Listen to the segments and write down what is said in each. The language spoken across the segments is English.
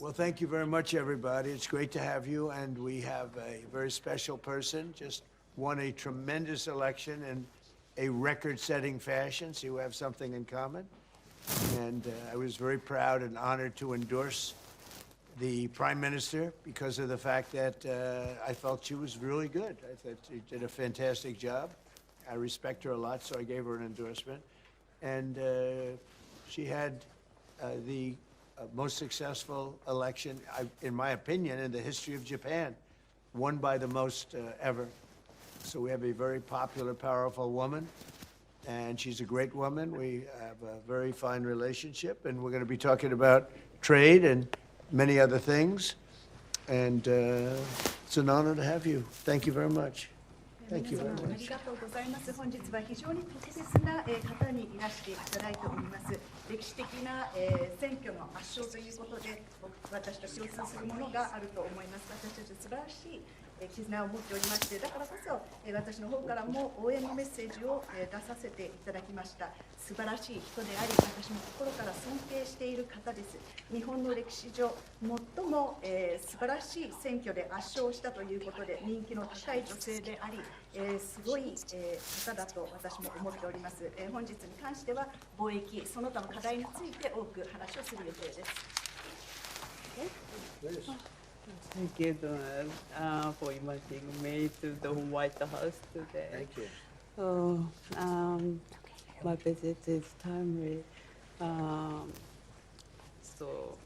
Well, thank you very much, everybody. It's great to have you, and we have a very special person, just won a tremendous election in a record-setting fashion, so you have something in common. And I was very proud and honored to endorse the Prime Minister because of the fact that I felt she was really good. I thought she did a fantastic job. I respect her a lot, so I gave her an endorsement. And she had the most successful election, in my opinion, in the history of Japan, won by the most ever. So we have a very popular, powerful woman, and she's a great woman. We have a very fine relationship, and we're going to be talking about trade and many other things. And it's an honor to have you. Thank you very much. Thank you very much. ありがとうございます。本日は非常に特別な方にいらしていただいております。歴史的な選挙の圧勝ということで、私たち共通するものがあると思います。私たち素晴らしい絆を持っておりまして、だからこそ私の方からも応援のメッセージを出させていただきました。素晴らしい人であり、私も心から尊敬している方です。日本の歴史上最も素晴らしい選挙で圧勝したということで、人気の高い女性であり、すごい方だと私も思っております。本日に関しては貿易その他の課題について多く話をする予定です。Thank you, Donald, for inviting me to the White House today. Thank you. So, my visit is timely. So,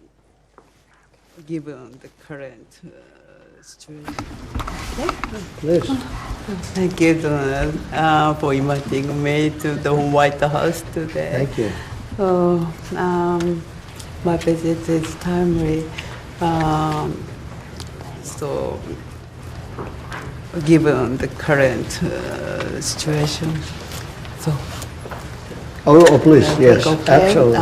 given the current situation. Please. Thank you, Donald, for inviting me to the White House today. Thank you. So, my visit is timely. So, given the current situation, so. Oh, please, yes, Okay, absolutely.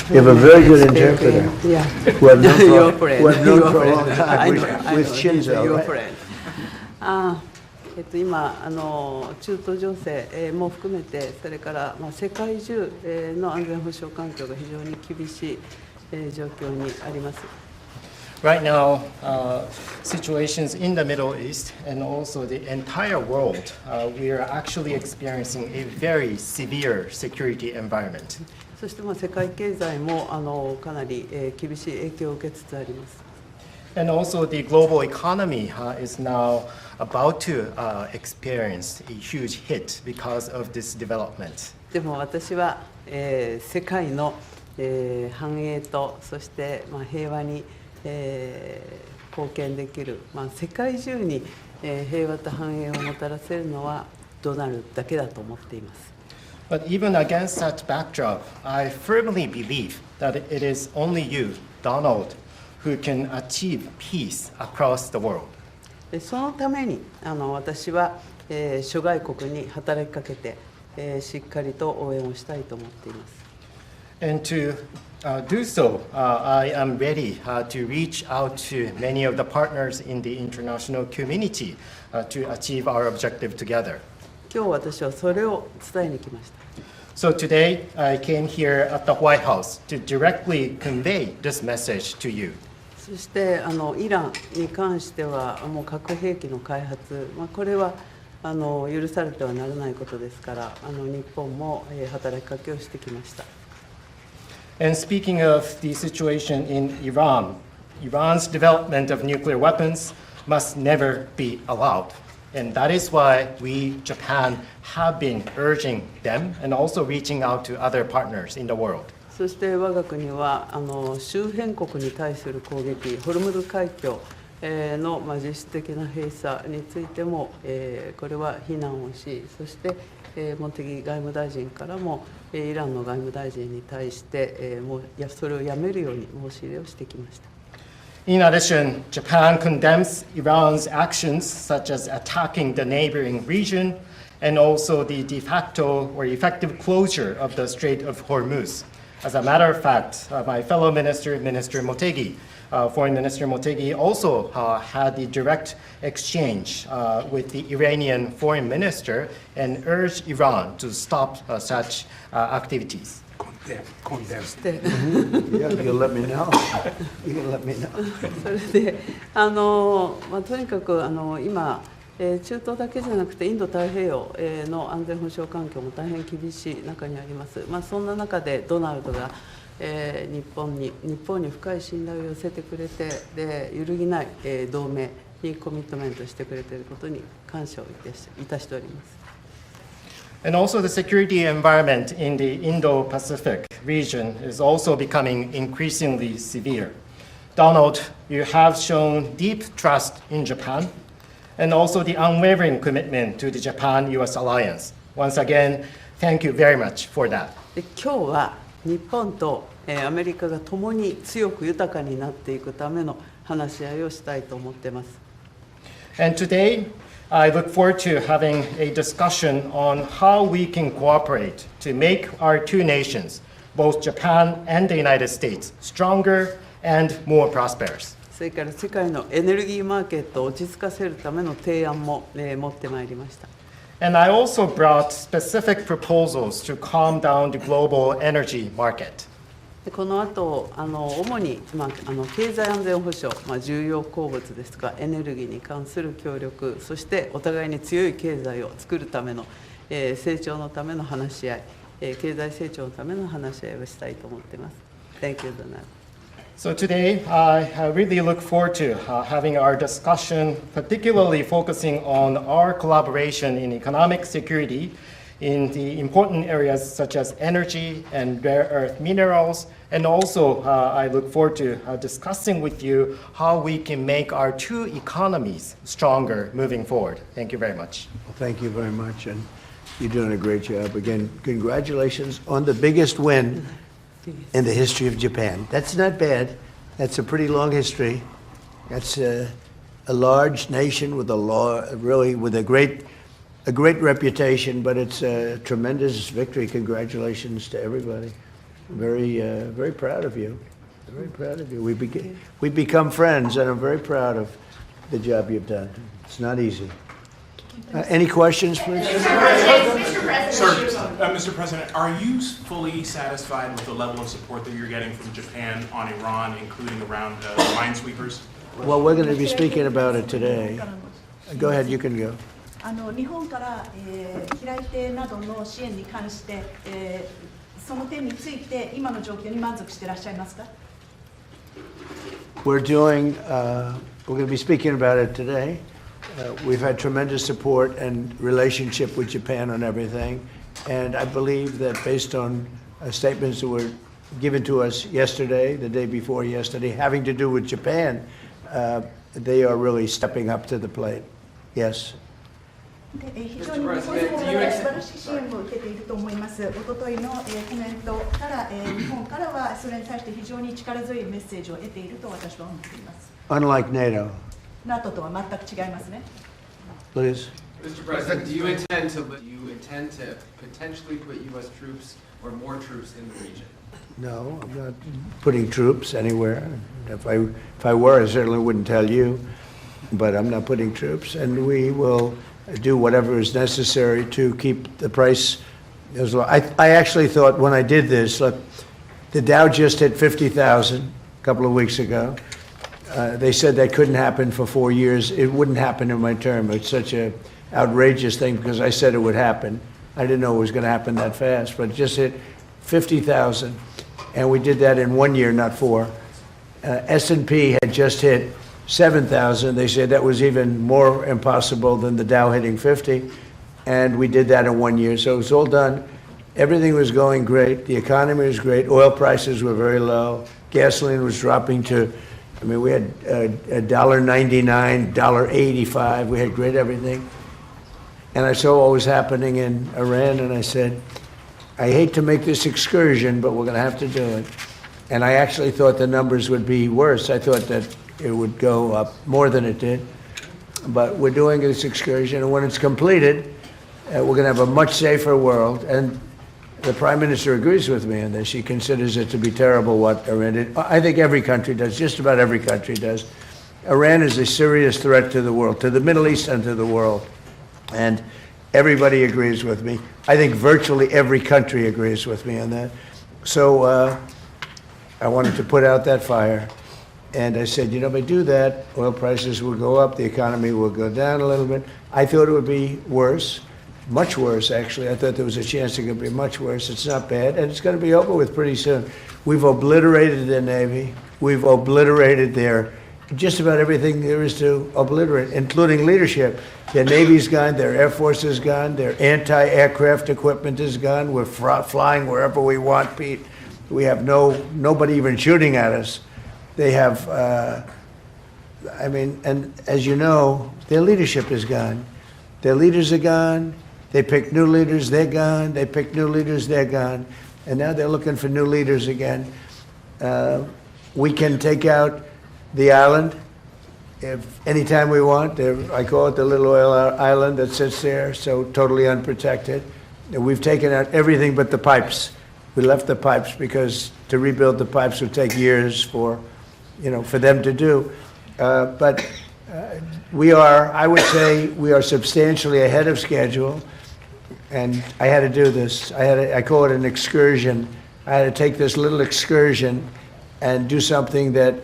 You have a very good interpreter. Yeah. Who I've known Your for, friend. who I've known Your for a long friend. time I with, know, I with know. He's Shinzo, your right? friend. 今中東情勢も含めて、それから世界中の安全保障環境が非常に厳しい状況にあります。Right now, situations in the Middle East and also the entire world, we are actually experiencing a very severe security environment. そして世界経済もかなり厳しい影響を受けつつあります。And also the global economy is now about to experience a huge hit because of this development. でも私は世界の繁栄とそして平和に貢献できる、世界中に平和と繁栄をもたらせるのはドナルドだけだと思っています。But even against that backdrop, I firmly believe that it is only you, Donald, who can achieve peace across the world. そのために私は諸外国に働きかけてしっかりと応援をしたいと思っています。And to do so, I am ready to reach out to many of the partners in the international community to achieve our objective together. 今日私はそれを伝えに来ました。So today, I came here at the White House to directly convey this message to you. そしてイランに関してはもう核兵器の開発、これは許されてはならないことですから日本も働きかけをしてきました。And speaking of the situation in Iran, Iran's development of nuclear weapons must never be allowed. And that is why we, Japan, have been urging them and also reaching out to other partners in the world. そして我が国は周辺国に対する攻撃、ホルムズ海峡の実質的な閉鎖についてもこれは非難をし、そして茂木外務大臣からもイランの外務大臣に対してもうそれをやめるように申し入れをしてきました。In addition, Japan condemns Iran's actions such as attacking the neighboring region and also the de facto or effective closure of the Strait of Hormuz. As a matter of fact, my fellow minister, Minister Motegi, Foreign Minister Motegi, also had the direct exchange with the Iranian foreign minister and urged Iran to stop such activities. してYeah, you'll let me know. You can let me know. それでとにかく今、中東だけじゃなくてインド太平洋の安全保障環境も大変厳しい中にあります。そんな中でドナルドが日本に深い信頼を寄せてくれて、で揺るぎない同盟にコミットメントしてくれていることに感謝をいたしております。And also the security environment in the Indo-Pacific region is also becoming increasingly severe. Donald, you have shown deep trust in Japan and also the unwavering commitment to the Japan-US alliance. Once again, thank you very much for that. で今日は日本とアメリカが共に強く豊かになっていくための話し合いをしたいと思っています。And today, I look forward to having a discussion on how we can cooperate to make our two nations, both Japan and the United States, stronger and more prosperous. それから世界のエネルギーマーケットを落ち着かせるための提案も持ってまいりました。And I also brought specific proposals to calm down the global energy market. この後主に、経済安全保障、重要鉱物ですとかエネルギーに関する協力、そしてお互いに強い経済を作るための、成長のための話し合い、経済成長のための話し合いをしたいと思っています。Thank you, Donald. So today, I really look forward to having our discussion, particularly focusing on our collaboration in economic security in the important areas such as energy and rare earth minerals. And also, I look forward to discussing with you how we can make our two economies stronger moving forward. Thank you very much. Well, thank you very much, and you're doing a great job. Again, congratulations on the biggest win in the history of Japan. That's not bad. That's a pretty long history. That's a large nation with a great reputation, but it's a tremendous victory. Congratulations to everybody. Very proud of you. Very proud of you. We become friends, and I'm very proud of the job you've done. It's not easy. Any questions, please? Mr. President, are you fully satisfied with the level of support that you're getting from Japan on Iran, including around minesweepers? Well, we're going to be speaking about it today. Go ahead, you can go. 日本から、機雷艇などの支援に関して、その点について今の状況に満足していらっしゃいますか？ We're going to be speaking about it today. We've had tremendous support and relationship with Japan on everything, and I believe that based on statements that were given to us yesterday, the day before yesterday, having to do with Japan, they are really stepping up to the plate. Yes. 非常に日本の方から素晴らしい支援を受けていると思います。おとといのコメントから、日本からはそれに対して非常に力強いメッセージを得ていると私は思っています。Unlike NATO. NATO とは全く違いますね。Please. Mr. President, do you intend to potentially put U.S. troops or more troops in the region? No, I'm not putting troops anywhere. If I were, I certainly wouldn't tell you. But I'm not putting troops, and we will do whatever is necessary to keep the price as low. I actually thought when I did this, look, the Dow just hit 50,000 a couple of weeks ago. They said that couldn't happen for 4 years. It wouldn't happen in my term. It's such an outrageous thing because I said it would happen. I didn't know it was going to happen that fast, but it just hit 50,000, and we did that in 1 year, not 4. S&P had just hit 7,000. They said that was even more impossible than the Dow hitting 50, and we did that in 1 year. So it was all done. Everything was going great. The economy was great. Oil prices were very low. Gasoline was dropping to, we had $1.99, $1.85. We had great everything. And I saw what was happening in Iran, and I said, I hate to make this excursion, but we're going to have to do it. And I actually thought the numbers would be worse. I thought that it would go up more than it did. But we're doing this excursion, and when it's completed, we're going to have a much safer world. And the Prime Minister agrees with me on this. She considers it to be terrible what Iran did. I think every country does, just about every country does. Iran is a serious threat to the world, to the Middle East and to the world. And everybody agrees with me. I think virtually every country agrees with me on that. So I wanted to put out that fire. And I said, you know, if I do that, oil prices will go up, the economy will go down a little bit. I thought it would be worse, much worse, actually. I thought there was a chance it could be much worse. It's not bad, and it's going to be over with pretty soon. We've obliterated their Navy. We've obliterated their just about everything there is to obliterate, including leadership. Their Navy's gone, their Air Force is gone, their anti-aircraft equipment is gone. We're flying wherever we want, Pete. We have nobody even shooting at us. They have, I mean, and as you know, their leadership is gone. Their leaders are gone. They pick new leaders, they're gone. They pick new leaders, they're gone. And now they're looking for new leaders again. We can take out the island if anytime we want. I call it the little oil island that sits there, so totally unprotected. And we've taken out everything but the pipes. We left the pipes because to rebuild the pipes would take years for them to do. But I would say we are substantially ahead of schedule. And I had to do this. I call it an excursion. I had to take this little excursion and do something that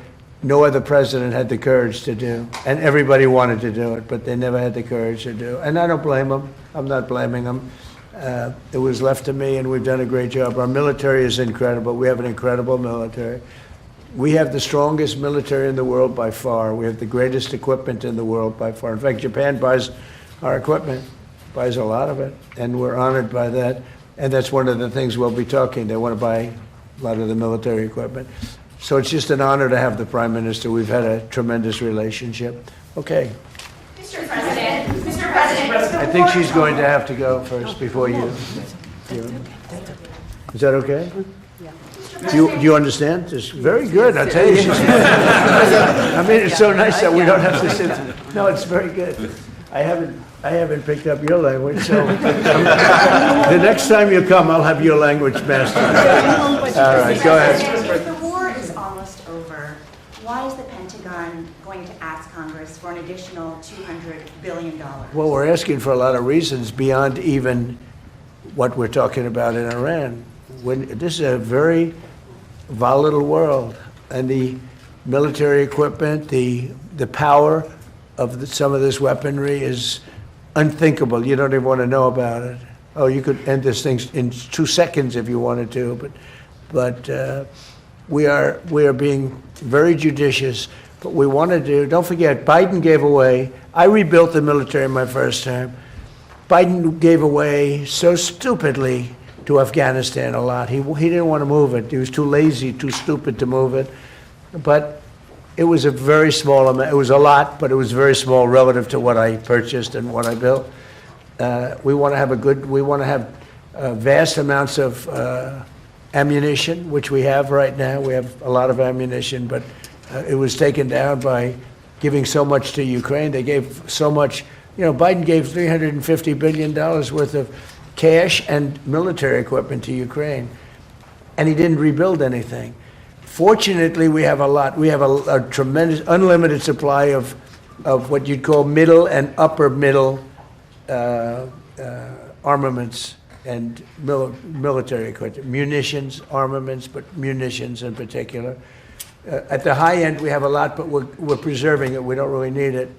no other president had the courage to do. And everybody wanted to do it, but they never had the courage to do it. And I don't blame them. I'm not blaming them. It was left to me, and we've done a great job. Our military is incredible. We have an incredible military. We have the strongest military in the world by far. We have the greatest equipment in the world by far. In fact, Japan buys our equipment, buys a lot of it, and we're honored by that. And that's one of the things we'll be talking. They want to buy a lot of the military equipment. So it's just an honor to have the Prime Minister. We've had a tremendous relationship. Okay. Mr. President. I think she's going to have to go first before you. Is that okay? Do you understand? It's very good. I'll tell you. I mean, it's so nice that we don't have to sit. No, it's very good. I haven't picked up your language, so the next time you come, I'll have your language mastered. All right, go ahead. If the war is almost over, why is the Pentagon going to ask Congress for an additional $200 billion? Well, we're asking for a lot of reasons beyond even what we're talking about in Iran. This is a very volatile world, and the military equipment, the power of some of this weaponry is unthinkable. You don't even want to know about it. Oh, you could end this thing in 2 seconds if you wanted to, but we are being very judicious. But we want to do. Don't forget, Biden gave away. I rebuilt the military my first term. Biden gave away so stupidly to Afghanistan a lot. He didn't want to move it. He was too lazy, too stupid to move it. But it was a very small amount. It was a lot, but it was very small relative to what I purchased and what I built. We want to have vast amounts of ammunition, which we have right now. We have a lot of ammunition, but it was taken down by giving so much to Ukraine. They gave so much. Biden gave $350 billion worth of cash and military equipment to Ukraine, and he didn't rebuild anything. Fortunately, we have a lot. We have a tremendous, unlimited supply of what you'd call middle and upper middle armaments and military equipment, munitions, armaments, but munitions in particular. At the high end, we have a lot, but we're preserving it. We don't really need it,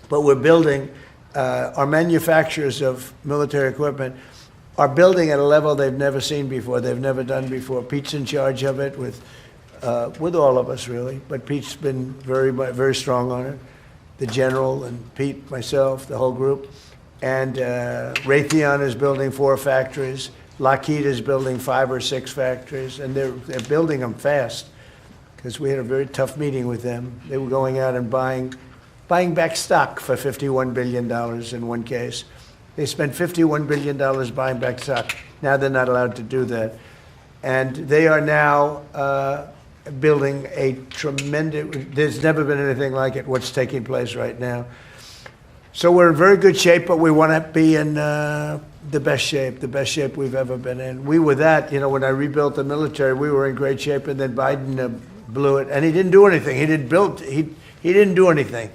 but we're building. Our manufacturers of military equipment are building at a level they've never seen before. They've never done before. Pete's in charge of it with all of us, really. But Pete's been very strong on it. The general and Pete, myself, the whole group. And Raytheon is building 4 factories. Lockheed is building 5 or 6 factories, and they're building them fast because we had a very tough meeting with them. They were going out and buying back stock for $51 billion in one case. They spent $51 billion buying back stock. Now they're not allowed to do that. And they are now building a tremendous, there's never been anything like it, what's taking place right now. So we're in very good shape, but we want to be in the best shape we've ever been in. We were that, when I rebuilt the military, we were in great shape, and then Biden blew it, and he didn't do anything. He didn't do anything.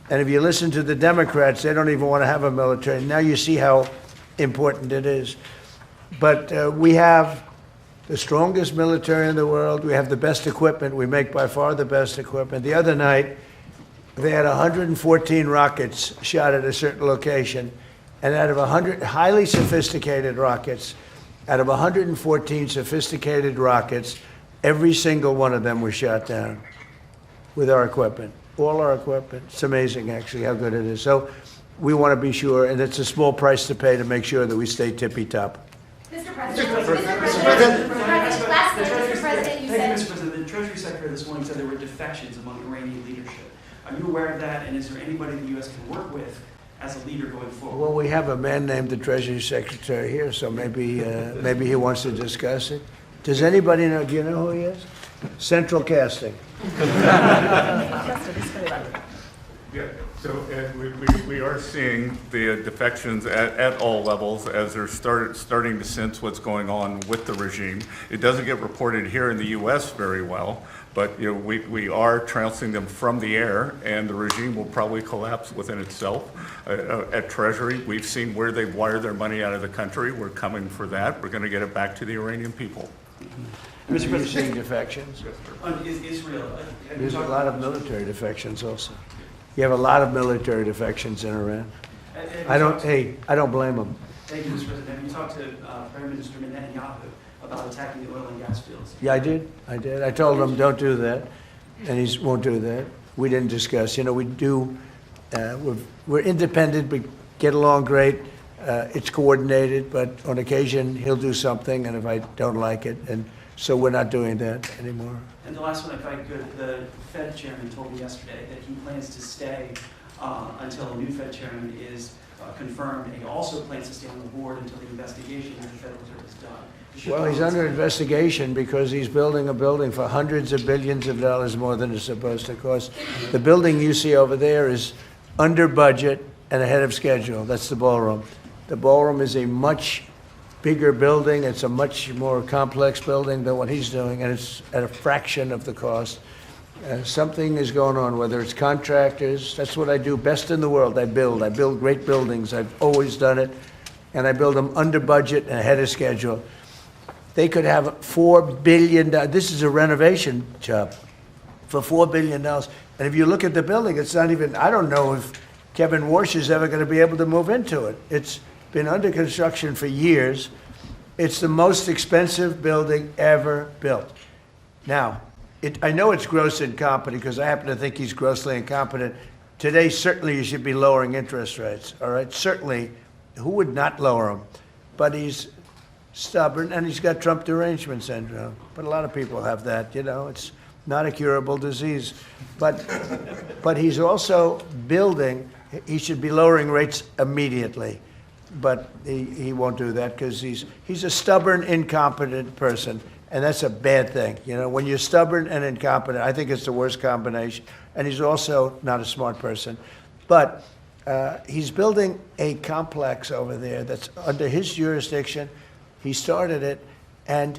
And if you listen to the Democrats, they don't even want to have a military. Now you see how important it is. But we have the strongest military in the world. We have the best equipment. We make by far the best equipment. The other night, they had 114 rockets shot at a certain location, and out of 100 highly sophisticated rockets, out of 114 sophisticated rockets, every single one of them was shot down with our equipment, all our equipment. It's amazing, actually, how good it is. So we want to be sure, and it's a small price to pay to make sure that we stay tippy-top. Mr. President, lastly, Mr. President, you Thank you, said. Mr. President. The Treasury Secretary this morning said there were defections among Iranian leadership. Are you aware of that, and is there anybody the U.S. can work with as a leader going forward? Well, we have a man named the Treasury Secretary here, so maybe he wants to discuss it. Does anybody know, do you know who he is? Central Casting. Yeah, so we are seeing the defections at all levels as they're starting to sense what's going on with the regime. It doesn't get reported here in the U.S. very well, but we are trouncing them from the air, and the regime will probably collapse within itself. At Treasury, we've seen where they've wired their money out of the country. We're coming for that. We're going to get it back to the Iranian people. Are you seeing defections? Is Israel? There's a lot of military defections also. You have a lot of military defections in Iran. I don't blame them. Thank you, Mr. President. Have you talked to Prime Minister Netanyahu about attacking the oil and gas fields? Yeah, I did. I told him, don't do that, and he won't do that. We didn't discuss. We do, we're independent, we get along great. It's coordinated, but on occasion, he'll do something, and if I don't like it, and so we're not doing that anymore. And the last one, if I could, the Fed chairman told me yesterday that he plans to stay until a new Fed chairman is confirmed, and he also plans to stay on the board until the investigation of the Federal Reserve is done. Well, he's under investigation because he's building a building for hundreds of billions of dollars more than it's supposed to cost. The building you see over there is under budget and ahead of schedule. That's the ballroom. The ballroom is a much bigger building. It's a much more complex building than what he's doing, and it's at a fraction of the cost. Something is going on, whether it's contractors. That's what I do best in the world. I build great buildings. I've always done it, and I build them under budget and ahead of schedule. They could have $4 billion. This is a renovation job for $4 billion. And if you look at the building, it's not even, I don't know if Kevin Warsh is ever going to be able to move into it. It's been under construction for years. It's the most expensive building ever built. Now, I know it's gross incompetent because I happen to think he's grossly incompetent. Today, certainly you should be lowering interest rates, all right? Certainly, who would not lower them? But he's stubborn, and he's got Trump derangement syndrome. But a lot of people have that, it's not a curable disease. But he's also building, he should be lowering rates immediately. But he won't do that because he's a stubborn, incompetent person, and that's a bad thing. When you're stubborn and incompetent, I think it's the worst combination. And he's also not a smart person. But he's building a complex over there that's under his jurisdiction. He started it, and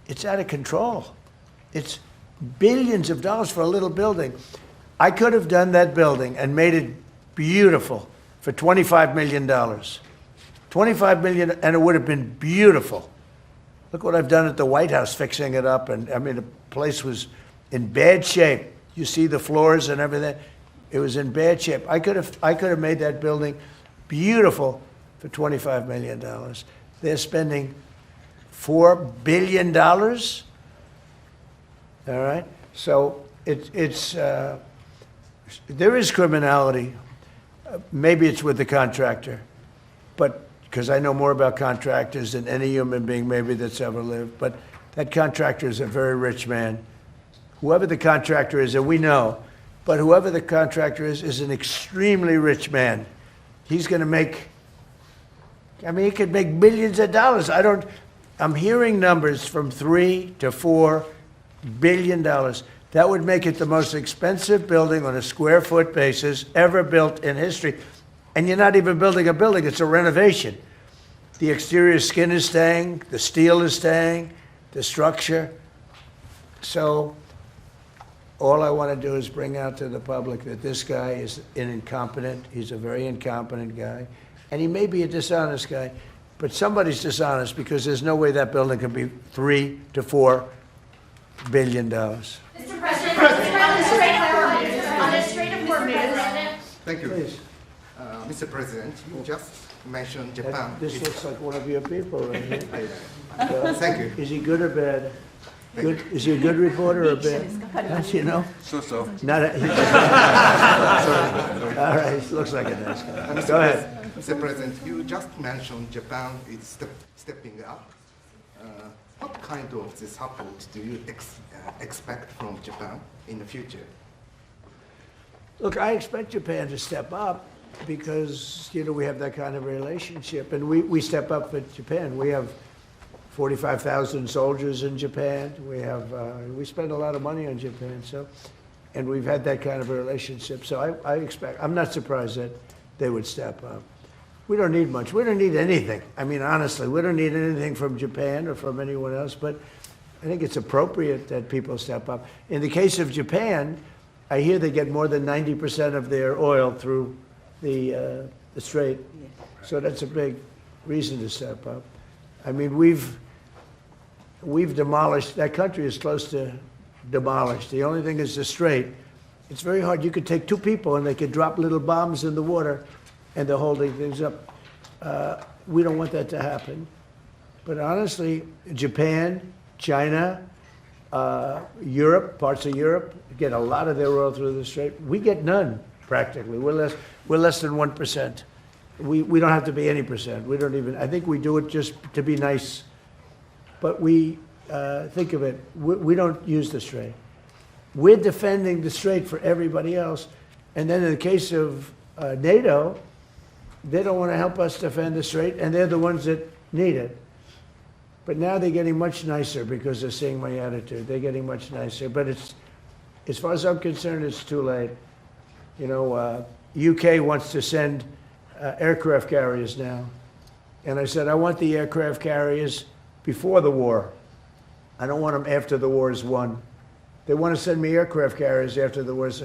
it's out of control. It's billions of dollars for a little building. I could have done that building and made it beautiful for $25 million. $25 million, and it would have been beautiful. Look what I've done at the White House, fixing it up, and I mean, the place was in bad shape. You see the floors and everything. It was in bad shape. I could have made that building beautiful for $25 million. They're spending $4 billion. All right, so there is criminality. Maybe it's with the contractor, but because I know more about contractors than any human being maybe that's ever lived. But that contractor is a very rich man. Whoever the contractor is, and we know, but whoever the contractor is an extremely rich man. He's going to make, he could make millions of dollars. I'm hearing numbers from $3 to $4 billion. That would make it the most expensive building on a square foot basis ever built in history. And you're not even building a building, it's a renovation. The exterior skin is staying, the steel is staying, the structure. So all I want to do is bring out to the public that this guy is incompetent. He's a very incompetent guy. And he may be a dishonest guy. but somebody's dishonest because there's no way that building can be $3 to $4 billion. Mr. President, on the Strait of Hormuz. Thank you. Please. Mr. President, you just mentioned Japan. This looks like one of your people right here. Thank you. Is he good or bad? Good. Is he a good reporter or bad? How's you know? So. Not a, all right, he looks like a nice guy. Go ahead. Mr. President, you just mentioned Japan is stepping up. What kind of the support do you expect from Japan in the future? Look, I expect Japan to step up because, you know, we have that kind of relationship. And we step up for Japan. We have 45,000 soldiers in Japan. We spend a lot of money on Japan. And we've had that kind of a relationship. So I expect, I'm not surprised that they would step up. We don't need much. We don't need anything. I mean, honestly, we don't need anything from Japan or from anyone else. But I think it's appropriate that people step up. In the case of Japan, I hear they get more than 90% of their oil through the strait. So that's a big reason to step up. I mean, we've demolished, that country is close to demolished. The only thing is the strait. It's very hard. You could take two people and they could drop little bombs in the water and they're holding things up. We don't want that to happen. But honestly, Japan, China, Europe, parts of Europe, get a lot of their oil through the strait. We get none, practically. We're less than 1%. We don't have to be any percent. We don't even, I think we do it just to be nice. But we, think of it, we don't use the strait. We're defending the strait for everybody else. And then in the case of NATO, they don't want to help us defend the strait, and they're the ones that need it. But now they're getting much nicer because they're seeing my attitude. They're getting much nicer. But it's, as far as I'm concerned, it's too late. You know, UK wants to send aircraft carriers now. And I said, I want the aircraft carriers before the war. I don't want them after the war is won. They want to send me aircraft carriers after the war is.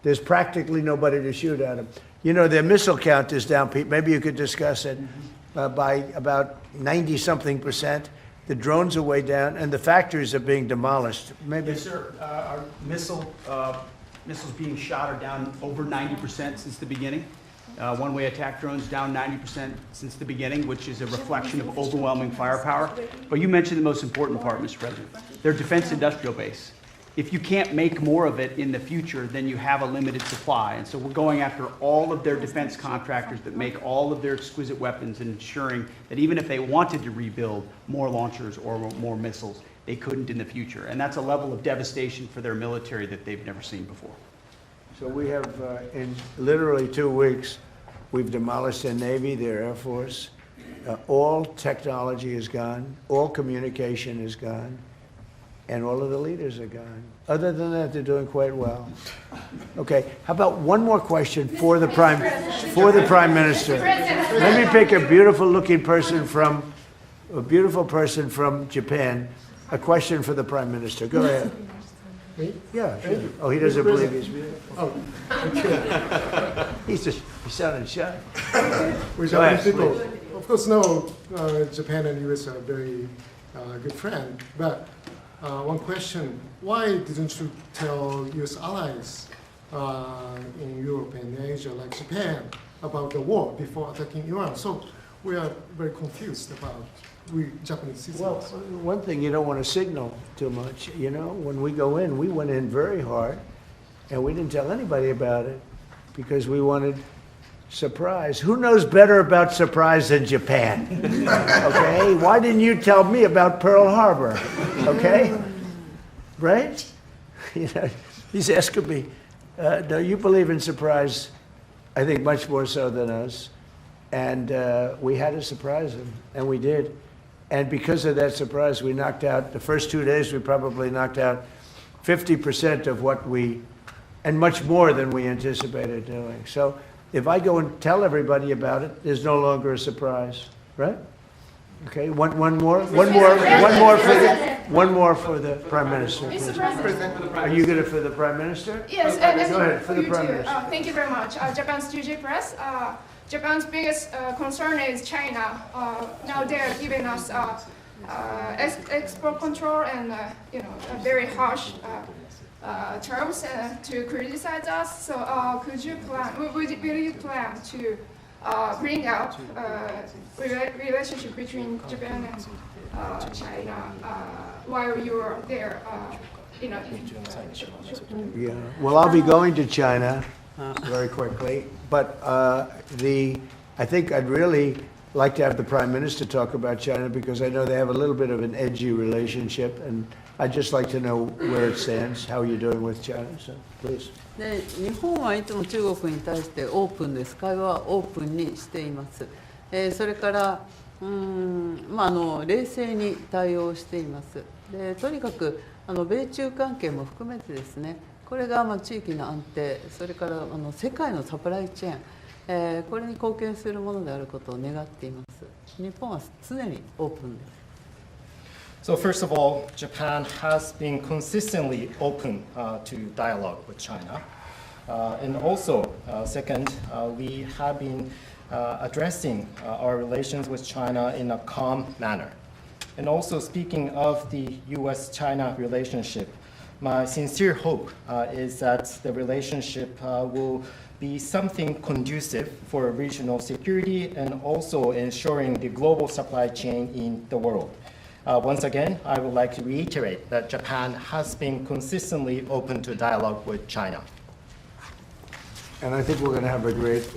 There's practically nobody to shoot at them. You know, their missile count is down, Pete. Maybe you could discuss it by about 90-something%. The drones are way down, and the factories are being demolished. Maybe. Yes, sir. Our missiles being shot are down over 90% since the beginning. One-way attack drones down 90% since the beginning, which is a reflection of overwhelming firepower. But you mentioned the most important part, Mr. President. Their defense industrial base. If you can't make more of it in the future, then you have a limited supply. And so we're going after all of their defense contractors that make all of their exquisite weapons and ensuring that even if they wanted to rebuild more launchers or more missiles, they couldn't in the future. And that's a level of devastation for their military that they've never seen before. So we have, in literally 2 weeks, we've demolished their Navy, their Air Force. All technology is gone. All communication is gone. And all of the leaders are gone. Other than that, they're doing quite well. Okay, how about one more question for the Prime Minister? Let me pick a beautiful-looking person from Japan. A question for the Prime Minister. Go ahead. Me? Yeah, sure. Oh, he doesn't believe he's beautiful. Oh, He sounded shy. With Go ahead, people, please. of course, no, Japan and US are very good friends. But one question: why didn't you tell US allies in Europe and Asia, like Japan, about the war before attacking Iran? So we are very confused about we Japanese citizens. Well, one thing, you don't want to signal too much. You know, when we go in, we went in very hard, and we didn't tell anybody about it because we wanted surprise. Who knows better about surprise than Japan? Okay? Why didn't you tell me about Pearl Harbor? Okay? Right? You know, he's asking me, no, you believe in surprise, I think much more so than us. And we had to surprise him, and we did. And because of that surprise, we knocked out, the first 2 days, we probably knocked out 50% of what we, and much more than we anticipated doing. So if I go and tell everybody about it, there's no longer a surprise, right? Okay, one more for the Prime Minister. Mr. President. Are you good for the Prime Minister? Yes, Go ahead, for the you Prime too. Minister. Thank you very much. Japan's TJ Press. Japan's biggest concern is China. Now they're giving us export control and very harsh terms to criticize us. So could you plan? Will you plan to bring out relationship between Japan and China while you are there? Yeah, well, I'll be going to China very quickly, but I think I'd really like to have the Prime Minister talk about China because I know they have a little bit of an edgy relationship, and I'd just like to know where it stands, how you're doing with China, so please. で日本はいつも中国に対してオープンです。会話はオープンにしています。それから冷静に対応しています。でとにかく米中関係も含めてですね、これが地域の安定、それから世界のサプライチェーン、これに貢献するものであることを願っています。日本は常にオープンです。So first of all, Japan has been consistently open to dialogue with China. And also, second, we have been addressing our relations with China in a calm manner. And also speaking of the US-China relationship, my sincere hope is that the relationship will be something conducive for regional security and also ensuring the global supply chain in the world. Once again, I would like to reiterate that Japan has been consistently open to dialogue with China. And I think we're going to have a great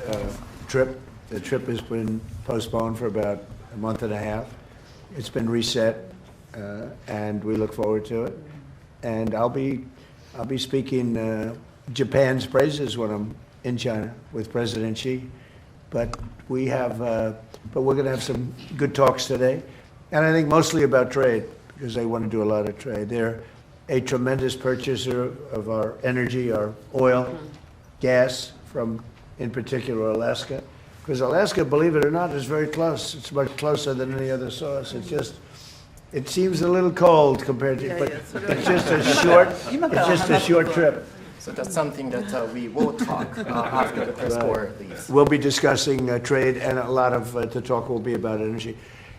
trip. The trip has been postponed for about a month and a half. It's been reset, and we look forward to it. And I'll be speaking Japan's praises when I'm in China with President Xi. But we're going to have some good talks today. And I think mostly about trade, because they want to do a lot of trade. They're a tremendous purchaser of our energy, our oil, gas from, in particular, Alaska. Because Alaska, believe it or not, is very close. It's much closer than any other source. It seems a little cold compared to, but it's just a short trip. So that's something that we will talk after the press corps leaves. We'll be discussing trade, and a lot of the talk will be about energy.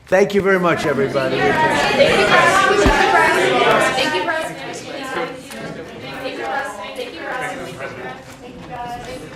Thank you very much, everybody. Thank you very much.